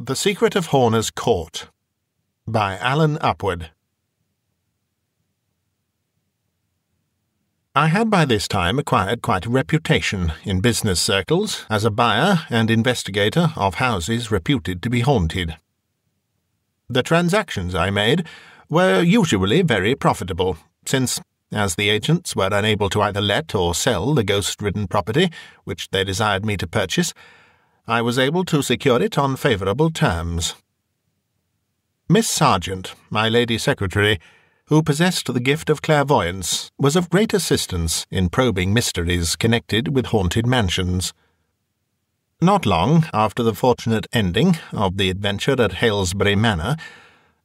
The Secret of Horner's Court by Alan Upward. I had by this time acquired quite a reputation in business circles as a buyer and investigator of houses reputed to be haunted. The transactions I made were usually very profitable, since, as the agents were unable to either let or sell the ghost-ridden property which they desired me to purchase, I was able to secure it on favourable terms. Miss Sargent, my lady secretary, who possessed the gift of clairvoyance, was of great assistance in probing mysteries connected with haunted mansions. Not long after the fortunate ending of the adventure at Halesbury Manor,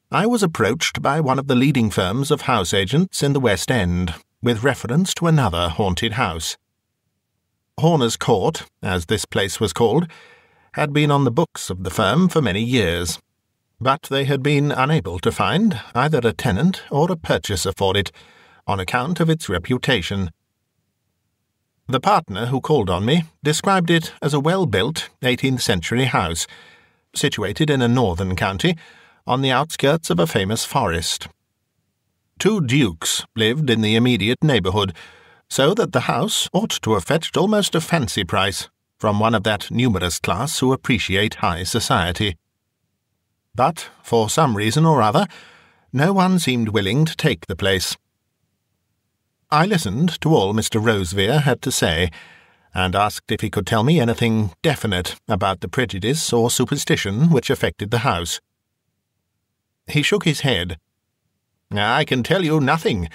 I was approached by one of the leading firms of house agents in the West End, with reference to another haunted house. Horner's Court, as this place was called, had been on the books of the firm for many years, but they had been unable to find either a tenant or a purchaser for it, on account of its reputation. The partner who called on me described it as a well-built 18th-century house, situated in a northern county, on the outskirts of a famous forest. 2 dukes lived in the immediate neighbourhood, so that the house ought to have fetched almost a fancy price from one of that numerous class who appreciate high society. But, for some reason or other, no one seemed willing to take the place. I listened to all Mr. Rosevere had to say, and asked if he could tell me anything definite about the prejudice or superstition which affected the house. He shook his head. "I can tell you nothing.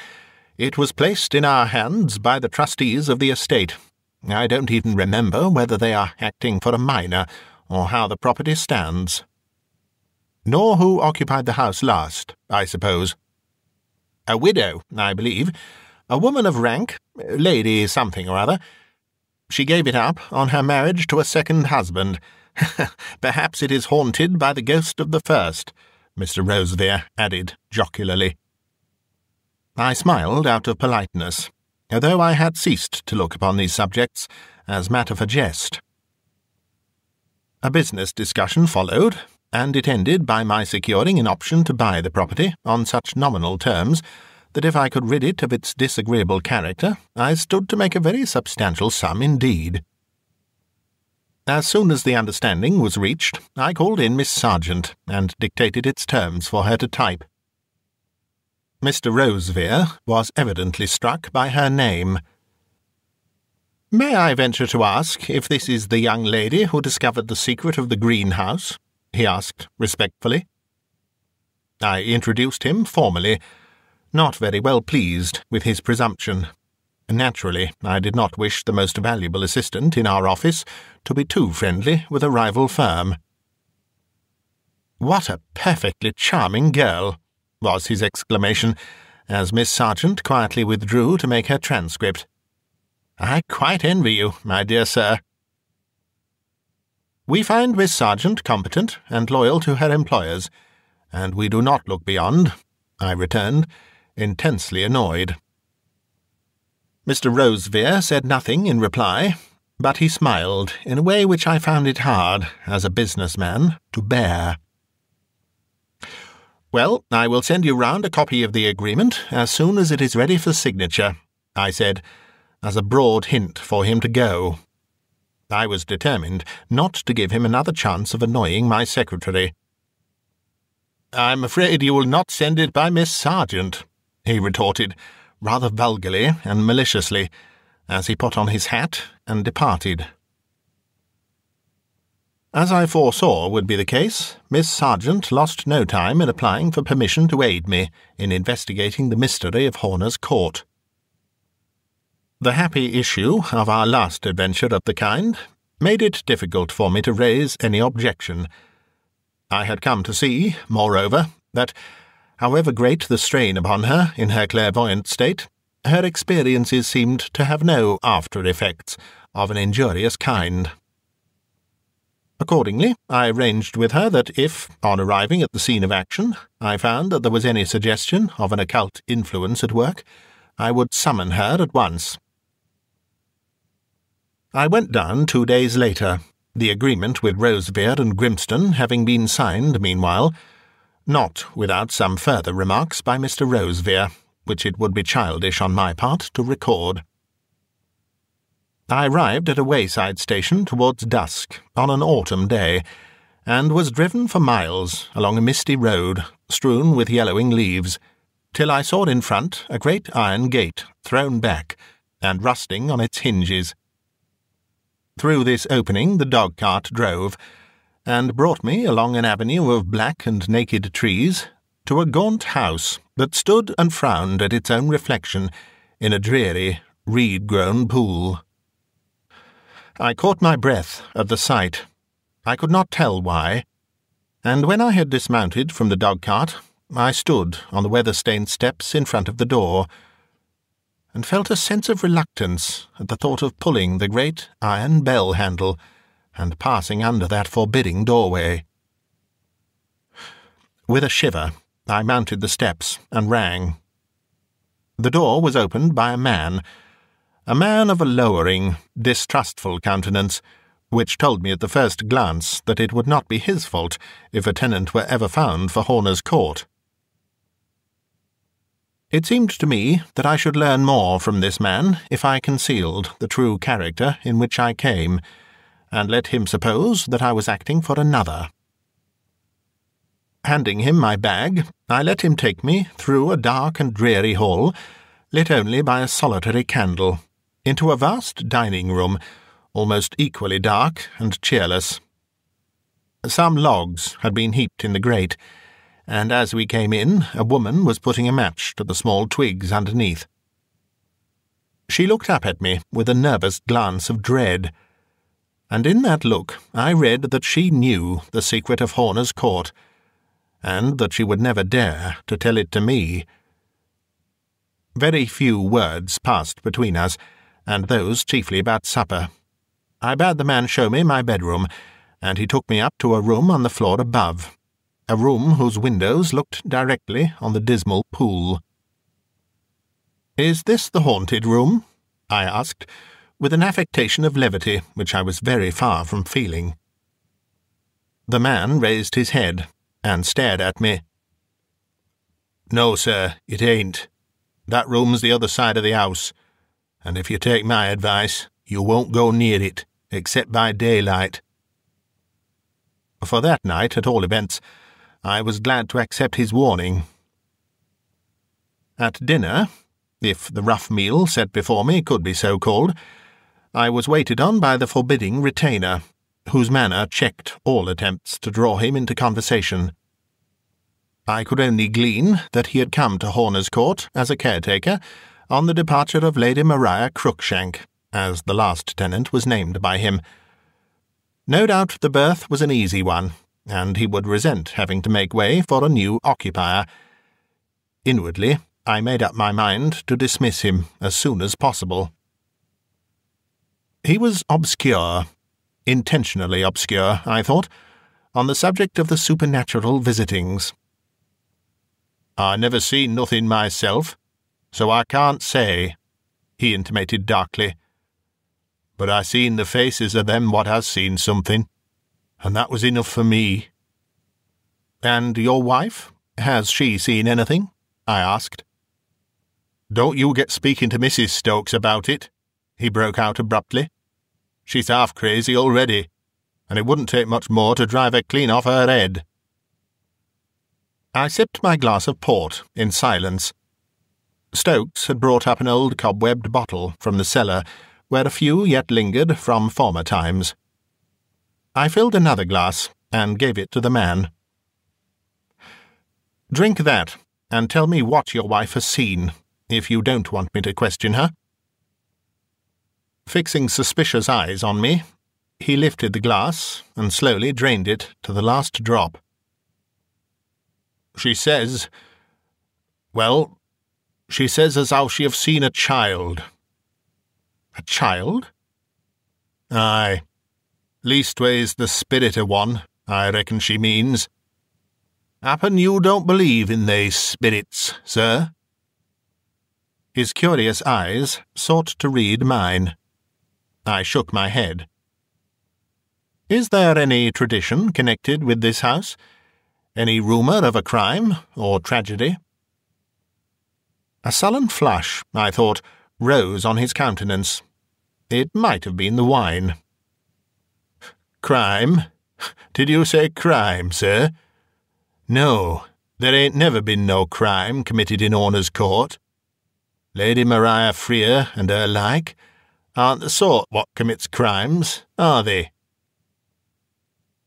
It was placed in our hands by the trustees of the estate. I don't even remember whether they are acting for a minor, or how the property stands. Nor who occupied the house last, I suppose. A widow, I believe, a woman of rank, Lady something or other. She gave it up on her marriage to a second husband. Perhaps it is haunted by the ghost of the first," Mr. Rosevere added jocularly. I smiled out of politeness, although I had ceased to look upon these subjects as matter for jest. A business discussion followed, and it ended by my securing an option to buy the property on such nominal terms that if I could rid it of its disagreeable character, I stood to make a very substantial sum indeed. As soon as the understanding was reached, I called in Miss Sargent and dictated its terms for her to type. Mr. Rosevere was evidently struck by her name. "May I venture to ask if this is the young lady who discovered the secret of the greenhouse?" he asked respectfully. I introduced him formally, not very well pleased with his presumption. Naturally, I did not wish the most valuable assistant in our office to be too friendly with a rival firm. "What a perfectly charming girl!" was his exclamation, as Miss Sargent quietly withdrew to make her transcript. "I quite envy you, my dear sir." "We find Miss Sargent competent and loyal to her employers, and we do not look beyond," I returned, intensely annoyed. Mr. Rosevere said nothing in reply, but he smiled in a way which I found it hard, as a businessman, to bear. "Well, I will send you round a copy of the agreement as soon as it is ready for signature," I said, as a broad hint for him to go. I was determined not to give him another chance of annoying my secretary. "I'm afraid you will not send it by Miss Sargent," he retorted, rather vulgarly and maliciously, as he put on his hat and departed. As I foresaw would be the case, Miss Sargent lost no time in applying for permission to aid me in investigating the mystery of Horner's Court. The happy issue of our last adventure of the kind made it difficult for me to raise any objection. I had come to see, moreover, that, however great the strain upon her in her clairvoyant state, her experiences seemed to have no after-effects of an injurious kind. Accordingly, I arranged with her that if, on arriving at the scene of action, I found that there was any suggestion of an occult influence at work, I would summon her at once. I went down 2 days later, the agreement with Rosevere and Grimston having been signed meanwhile, not without some further remarks by Mr. Rosevere, which it would be childish on my part to record. I arrived at a wayside station towards dusk on an autumn day, and was driven for miles along a misty road strewn with yellowing leaves, till I saw in front a great iron gate thrown back and rusting on its hinges. Through this opening the dog-cart drove, and brought me along an avenue of black and naked trees to a gaunt house that stood and frowned at its own reflection in a dreary, reed-grown pool. I caught my breath at the sight. I could not tell why, and when I had dismounted from the dog-cart, I stood on the weather-stained steps in front of the door, and felt a sense of reluctance at the thought of pulling the great iron bell-handle and passing under that forbidding doorway. With a shiver, I mounted the steps and rang. The door was opened by a man of a lowering, distrustful countenance, which told me at the first glance that it would not be his fault if a tenant were ever found for Horner's Court. It seemed to me that I should learn more from this man if I concealed the true character in which I came, and let him suppose that I was acting for another. Handing him my bag, I let him take me through a dark and dreary hall, lit only by a solitary candle, into a vast dining-room, almost equally dark and cheerless. Some logs had been heaped in the grate, and as we came in, a woman was putting a match to the small twigs underneath. She looked up at me with a nervous glance of dread, and in that look I read that she knew the secret of Horner's Court, and that she would never dare to tell it to me. Very few words passed between us, and those chiefly about supper. I bade the man show me my bedroom, and he took me up to a room on the floor above, a room whose windows looked directly on the dismal pool. "Is this the haunted room?" I asked, with an affectation of levity which I was very far from feeling. The man raised his head and stared at me. "No, sir, it ain't. That room's the other side of the house, and if you take my advice, you won't go near it, except by daylight." For that night, at all events, I was glad to accept his warning. At dinner, if the rough meal set before me could be so called, I was waited on by the forbidding retainer, whose manner checked all attempts to draw him into conversation. I could only glean that he had come to Horner's Court as a caretaker on the departure of Lady Maria Cruikshank, as the last tenant was named by him. No doubt the berth was an easy one, and he would resent having to make way for a new occupier. Inwardly, I made up my mind to dismiss him as soon as possible. He was obscure, intentionally obscure, I thought, on the subject of the supernatural visitings. "I never seen nothing myself, so I can't say," he intimated darkly. "But I seen the faces of them what has seen something, and that was enough for me." "And your wife? Has she seen anything?" I asked. "Don't you get speaking to Mrs. Stokes about it," he broke out abruptly. "She's half crazy already, and it wouldn't take much more to drive her clean off her head." I sipped my glass of port in silence. Stokes had brought up an old cobwebbed bottle from the cellar, where a few yet lingered from former times. I filled another glass and gave it to the man. "Drink that, and tell me what your wife has seen, if you don't want me to question her." Fixing suspicious eyes on me, he lifted the glass and slowly drained it to the last drop. She says as how she have seen a child." "A child?" "Aye. Leastways the spirit of one, I reckon she means. Happen you don't believe in they spirits, sir?" His curious eyes sought to read mine. I shook my head. Is there any tradition connected with this house? Any rumour of a crime or tragedy?" A sullen flush, I thought, rose on his countenance. It might have been the wine. "Crime? Did you say crime, sir? No, there ain't never been no crime committed in Honour's Court. Lady Maria Freer and her like aren't the sort what commits crimes, are they?"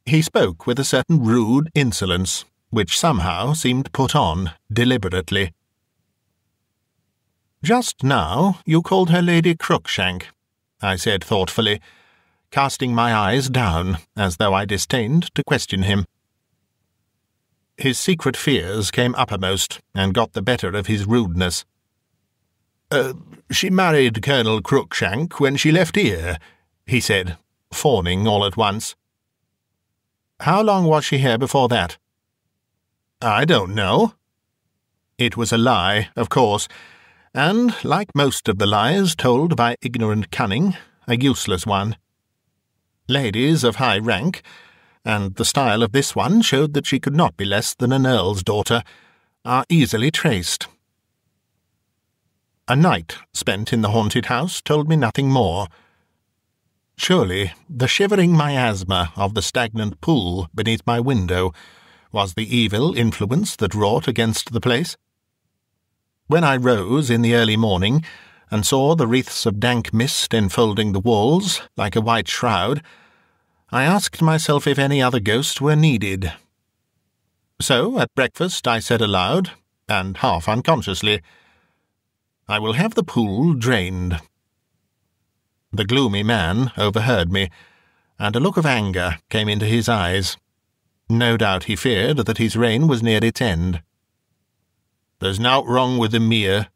He spoke with a certain rude insolence, which somehow seemed put on deliberately. "Just now you called her Lady Crookshank," I said thoughtfully, casting my eyes down as though I disdained to question him. His secret fears came uppermost and got the better of his rudeness. "She married Colonel Crookshank when she left here," he said, fawning all at once. "How long was she here before that?" "I don't know." It was a lie, of course, and, like most of the lies told by ignorant cunning, a useless one. Ladies of high rank, and the style of this one showed that she could not be less than an earl's daughter, are easily traced. A night spent in the haunted house told me nothing more. Surely the shivering miasma of the stagnant pool beneath my window was the evil influence that wrought against the place. When I rose in the early morning and saw the wreaths of dank mist enfolding the walls like a white shroud, I asked myself if any other ghost were needed. So at breakfast I said aloud, and half unconsciously, "I will have the pool drained." The gloomy man overheard me, and a look of anger came into his eyes. No doubt he feared that his reign was near its end. "There's nowt wrong with the mere,"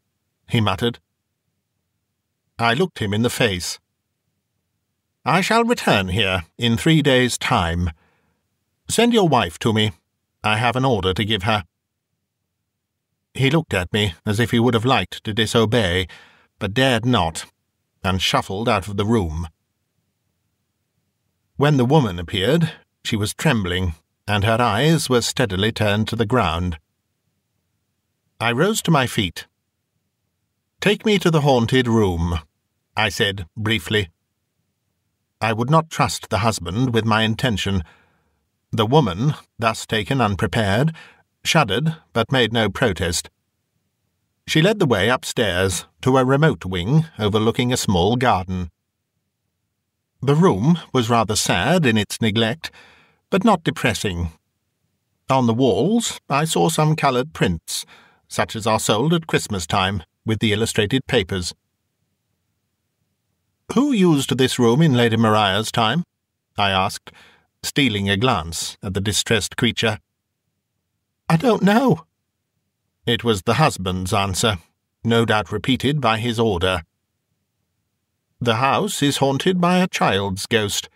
he muttered. I looked him in the face. "I shall return here in 3 days' time. Send your wife to me. I have an order to give her." He looked at me as if he would have liked to disobey, but dared not, and shuffled out of the room. When the woman appeared, she was trembling, and her eyes were steadily turned to the ground. I rose to my feet. "Take me to the haunted room," I said briefly. I would not trust the husband with my intention. The woman, thus taken unprepared, shuddered but made no protest. She led the way upstairs to a remote wing overlooking a small garden. The room was rather sad in its neglect, but not depressing. On the walls I saw some coloured prints, such as are sold at Christmas time, with the illustrated papers. "Who used this room in Lady Maria's time?" I asked, stealing a glance at the distressed creature. "I don't know." It was the husband's answer, no doubt repeated by his order. "The house is haunted by a child's ghost.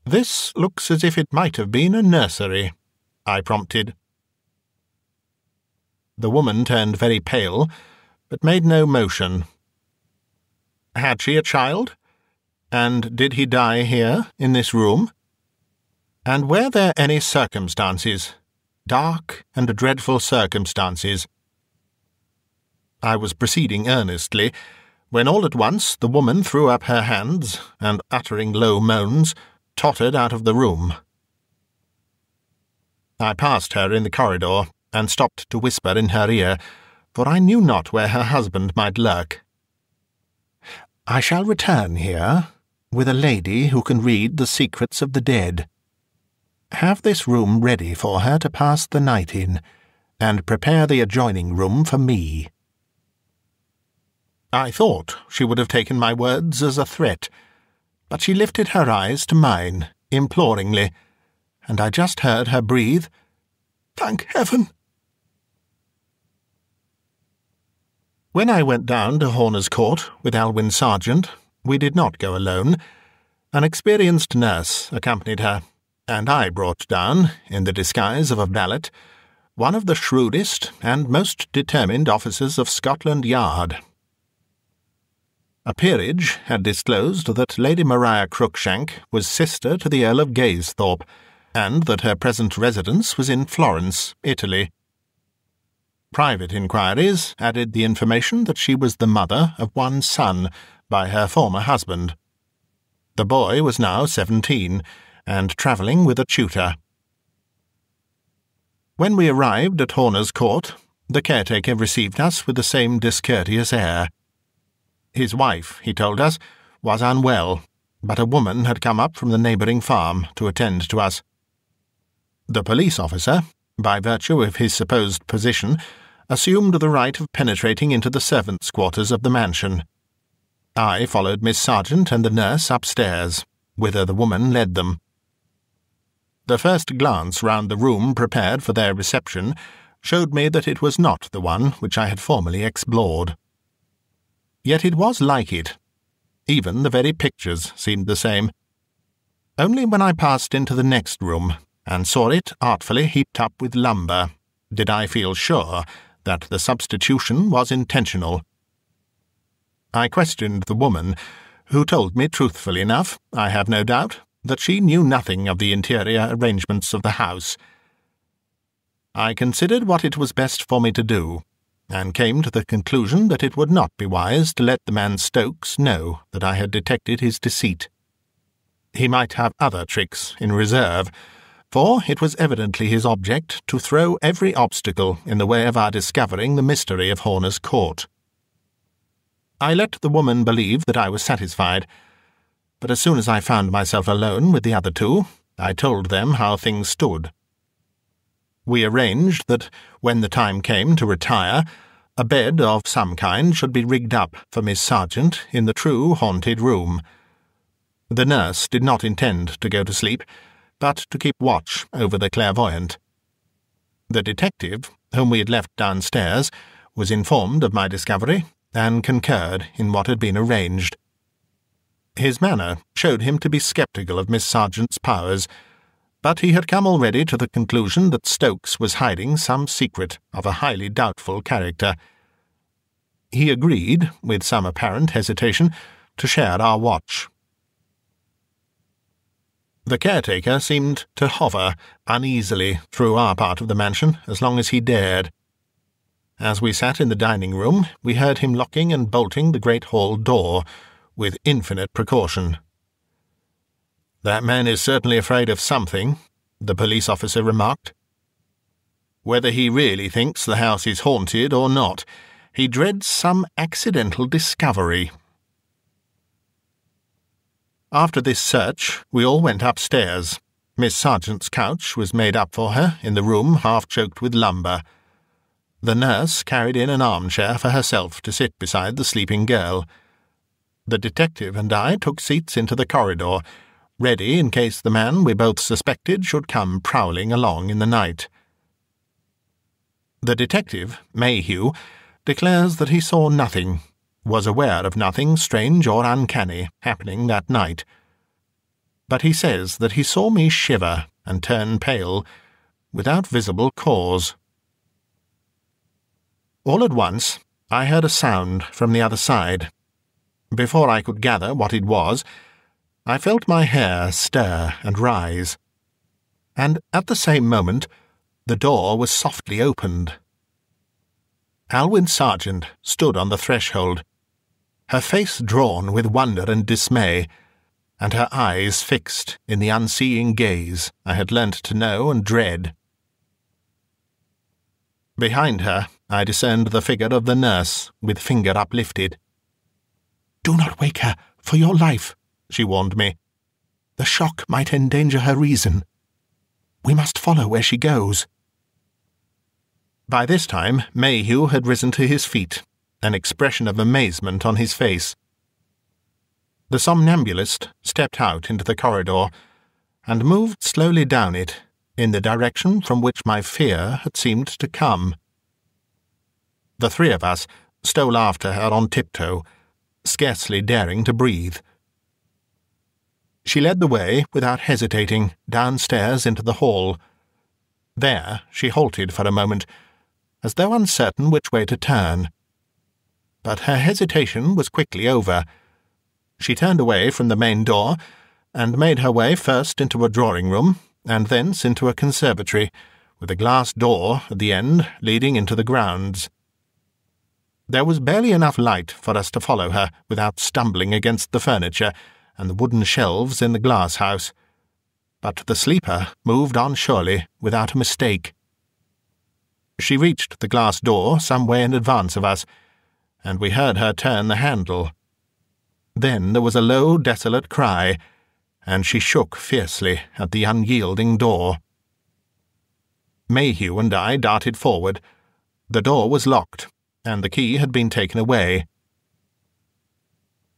This looks as if it might have been a nursery," I prompted. The woman turned very pale, but made no motion. "Had she a child? And did he die here, in this room? And were there any circumstances, dark and dreadful circumstances?" I was proceeding earnestly, when all at once the woman threw up her hands, and, uttering low moans, tottered out of the room. I passed her in the corridor, and stopped to whisper in her ear, for I knew not where her husband might lurk. "I shall return here with a lady who can read the secrets of the dead. Have this room ready for her to pass the night in, and prepare the adjoining room for me." I thought she would have taken my words as a threat, but she lifted her eyes to mine imploringly, and I just heard her breathe, "Thank heaven!" When I went down to Horner's Court with Alwyne Sargent, we did not go alone. An experienced nurse accompanied her, and I brought down, in the disguise of a valet, one of the shrewdest and most determined officers of Scotland Yard. A peerage had disclosed that Lady Maria Cruikshank was sister to the Earl of Gaysthorpe, and that her present residence was in Florence, Italy. Private inquiries added the information that she was the mother of one son by her former husband. The boy was now 17, and travelling with a tutor. When we arrived at Horner's Court, the caretaker received us with the same discourteous air. His wife, he told us, was unwell, but a woman had come up from the neighbouring farm to attend to us. The police officer, by virtue of his supposed position, assumed the right of penetrating into the servants' quarters of the mansion. I followed Miss Sargent and the nurse upstairs, whither the woman led them. The first glance round the room prepared for their reception showed me that it was not the one which I had formerly explored. Yet it was like it. Even the very pictures seemed the same. Only when I passed into the next room and saw it artfully heaped up with lumber did I feel sure that the substitution was intentional. I questioned the woman, who told me truthfully enough, I have no doubt, that she knew nothing of the interior arrangements of the house. I considered what it was best for me to do, and came to the conclusion that it would not be wise to let the man Stokes know that I had detected his deceit. He might have other tricks in reserve, for it was evidently his object to throw every obstacle in the way of our discovering the mystery of Horner's Court. I let the woman believe that I was satisfied, but as soon as I found myself alone with the other two, I told them how things stood. We arranged that, when the time came to retire, a bed of some kind should be rigged up for Miss Sargent in the true haunted room. The nurse did not intend to go to sleep, but to keep watch over the clairvoyant. The detective, whom we had left downstairs, was informed of my discovery, and concurred in what had been arranged. His manner showed him to be sceptical of Miss Sargent's powers, but he had come already to the conclusion that Stokes was hiding some secret of a highly doubtful character. He agreed, with some apparent hesitation, to share our watch. The caretaker seemed to hover uneasily through our part of the mansion as long as he dared. As we sat in the dining-room, we heard him locking and bolting the great hall door, with infinite precaution. "That man is certainly afraid of something," the police officer remarked. "Whether he really thinks the house is haunted or not, he dreads some accidental discovery." After this search, we all went upstairs. Miss Sargent's couch was made up for her in the room half-choked with lumber. The nurse carried in an armchair for herself to sit beside the sleeping girl. The detective and I took seats into the corridor, ready in case the man we both suspected should come prowling along in the night. The detective, Mayhew, declares that he saw nothing, was aware of nothing strange or uncanny happening that night. But he says that he saw me shiver and turn pale, without visible cause. All at once I heard a sound from the other side. Before I could gather what it was, I felt my hair stir and rise, and at the same moment the door was softly opened. Alwyne Sargent stood on the threshold, her face drawn with wonder and dismay, and her eyes fixed in the unseeing gaze I had learnt to know and dread. Behind her I discerned the figure of the nurse, with finger uplifted. "Do not wake her, for your life," she warned me. "The shock might endanger her reason. We must follow where she goes." By this time Mayhew had risen to his feet, an expression of amazement on his face. The somnambulist stepped out into the corridor, and moved slowly down it, in the direction from which my fear had seemed to come. The three of us stole after her on tiptoe, scarcely daring to breathe. She led the way, without hesitating, downstairs into the hall. There she halted for a moment, as though uncertain which way to turn. but her hesitation was quickly over. She turned away from the main door, and made her way first into a drawing-room, and thence into a conservatory, with a glass door at the end leading into the grounds. There was barely enough light for us to follow her without stumbling against the furniture and the wooden shelves in the glass-house, but the sleeper moved on surely without a mistake. She reached the glass door some way in advance of us, and we heard her turn the handle. Then there was a low, desolate cry, and she shook fiercely at the unyielding door. Mayhew and I darted forward. The door was locked, and the key had been taken away.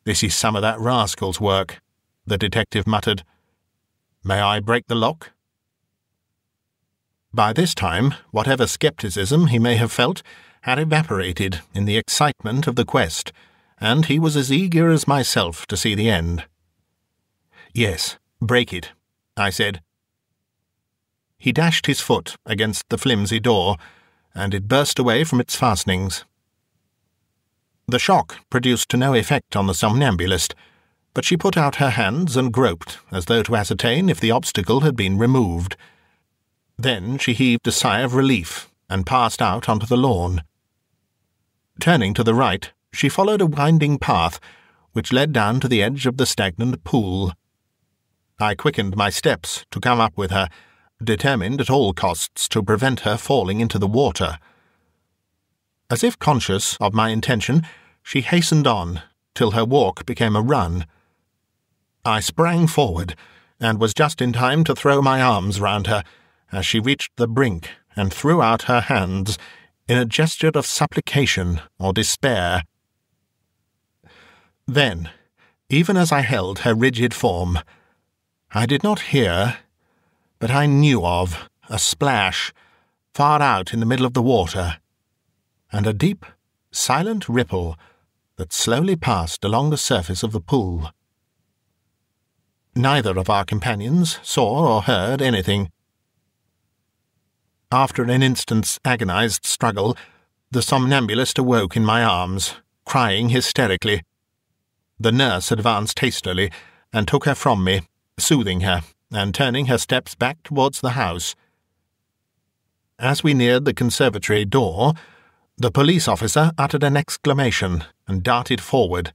"This is some of that rascal's work," the detective muttered. "May I break the lock?" By this time, whatever scepticism he may have felt had evaporated in the excitement of the quest, and he was as eager as myself to see the end. "Yes, break it," I said. He dashed his foot against the flimsy door, and it burst away from its fastenings. The shock produced no effect on the somnambulist, but she put out her hands and groped, as though to ascertain if the obstacle had been removed. Then she heaved a sigh of relief and passed out onto the lawn. Turning to the right, she followed a winding path which led down to the edge of the stagnant pool. I quickened my steps to come up with her, determined at all costs to prevent her falling into the water. As if conscious of my intention, she hastened on, till her walk became a run. I sprang forward, and was just in time to throw my arms round her, as she reached the brink and threw out her hands in a gesture of supplication or despair. Then, even as I held her rigid form, I did not hear, but I knew of, a splash, far out in the middle of the water, and a deep, silent ripple that slowly passed along the surface of the pool. Neither of our companions saw or heard anything. After an instant's agonized struggle, the somnambulist awoke in my arms, crying hysterically. The nurse advanced hastily and took her from me, soothing her and turning her steps back towards the house. As we neared the conservatory door, the police officer uttered an exclamation and darted forward.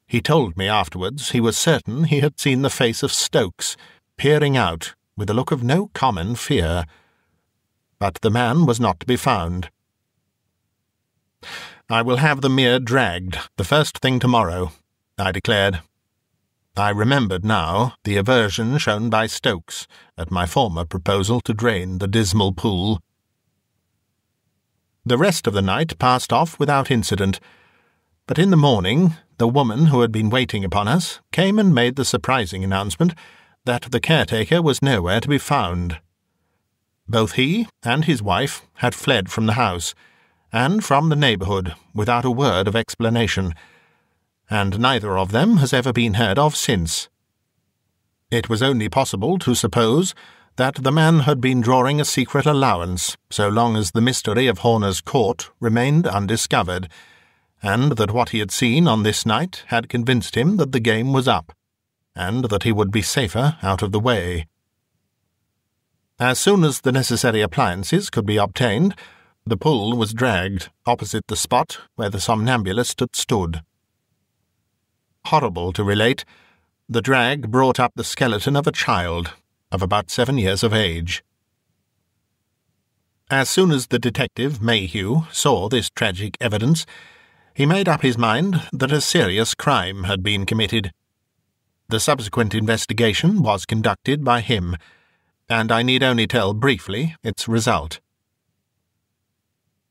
He told me afterwards he was certain he had seen the face of Stokes peering out with a look of no common fear. But the man was not to be found. "I will have the mere dragged the first thing tomorrow," I declared. I remembered now the aversion shown by Stokes at my former proposal to drain the dismal pool. The rest of the night passed off without incident, but in the morning the woman who had been waiting upon us came and made the surprising announcement that the caretaker was nowhere to be found. Both he and his wife had fled from the house, and from the neighbourhood, without a word of explanation, and neither of them has ever been heard of since. It was only possible to suppose that the man had been drawing a secret allowance so long as the mystery of Horner's Court remained undiscovered, and that what he had seen on this night had convinced him that the game was up, and that he would be safer out of the way. As soon as the necessary appliances could be obtained, the pool was dragged opposite the spot where the somnambulist had stood. Horrible to relate, the drag brought up the skeleton of a child of about 7 years of age. As soon as the detective Mayhew saw this tragic evidence, he made up his mind that a serious crime had been committed. The subsequent investigation was conducted by him, and I need only tell briefly its result.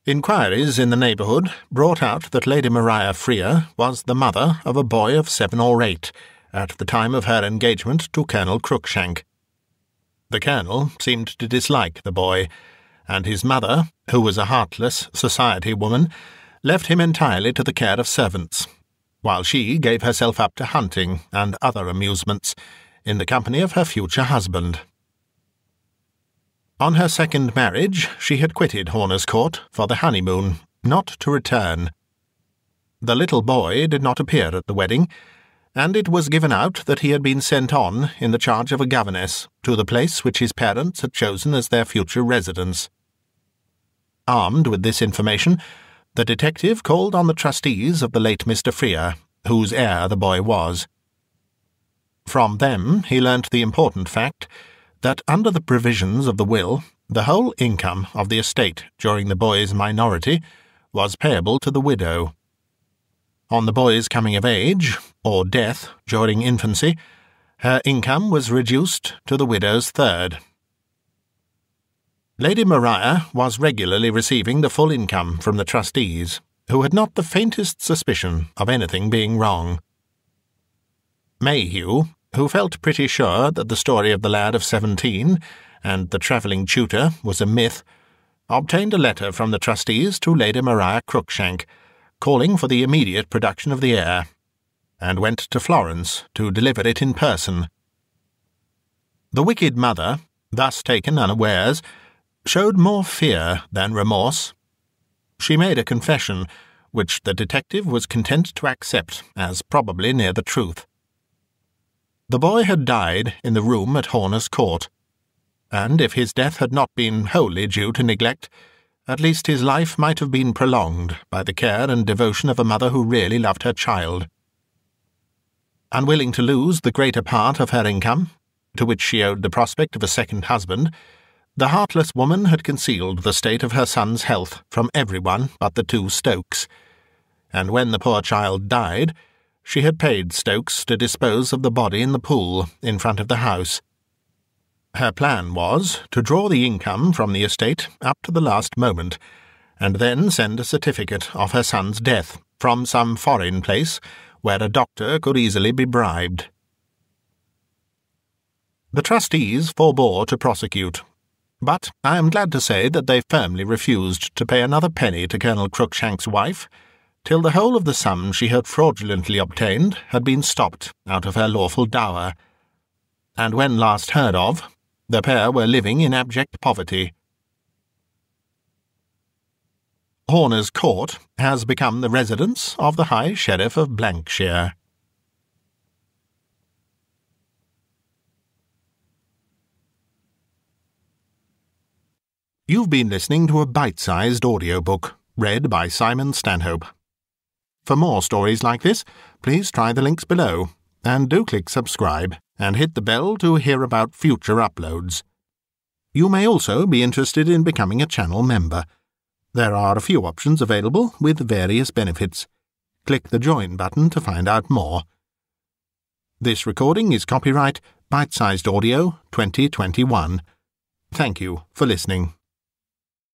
Inquiries in the neighbourhood brought out that Lady Maria Freer was the mother of a boy of 7 or 8 at the time of her engagement to Colonel Cruikshank. The colonel seemed to dislike the boy, and his mother, who was a heartless society woman, left him entirely to the care of servants, while she gave herself up to hunting and other amusements in the company of her future husband. On her second marriage, she had quitted Horner's Court for the honeymoon, not to return. The little boy did not appear at the wedding, and it was given out that he had been sent on, in the charge of a governess, to the place which his parents had chosen as their future residence. Armed with this information, the detective called on the trustees of the late Mr. Freer, whose heir the boy was. From them he learnt the important fact that under the provisions of the will, the whole income of the estate during the boy's minority was payable to the widow. On the boy's coming of age, or death during infancy, her income was reduced to the widow's third. Lady Maria was regularly receiving the full income from the trustees, who had not the faintest suspicion of anything being wrong. Mayhew, who felt pretty sure that the story of the lad of 17 and the travelling tutor was a myth, obtained a letter from the trustees to Lady Maria Cruikshank, calling for the immediate production of the heir, and went to Florence to deliver it in person. The wicked mother, thus taken unawares, showed more fear than remorse. She made a confession, which the detective was content to accept as probably near the truth. The boy had died in the room at Horner's Court, and if his death had not been wholly due to neglect, at least his life might have been prolonged by the care and devotion of a mother who really loved her child. Unwilling to lose the greater part of her income, to which she owed the prospect of a second husband, the heartless woman had concealed the state of her son's health from everyone but the two Stokes, and when the poor child died, she had paid Stokes to dispose of the body in the pool in front of the house. Her plan was to draw the income from the estate up to the last moment, and then send a certificate of her son's death from some foreign place where a doctor could easily be bribed. The trustees forbore to prosecute, but I am glad to say that they firmly refused to pay another penny to Colonel Cruikshank's wife, till the whole of the sum she had fraudulently obtained had been stopped out of her lawful dower, and when last heard of, the pair were living in abject poverty. Horner's Court has become the residence of the High Sheriff of Blankshire. You've been listening to a bite-sized audiobook, read by Simon Stanhope. For more stories like this, please try the links below, and do click subscribe and hit the bell to hear about future uploads. You may also be interested in becoming a channel member. There are a few options available with various benefits. Click the Join button to find out more. This recording is copyright Bitesized Audio 2021. Thank you for listening.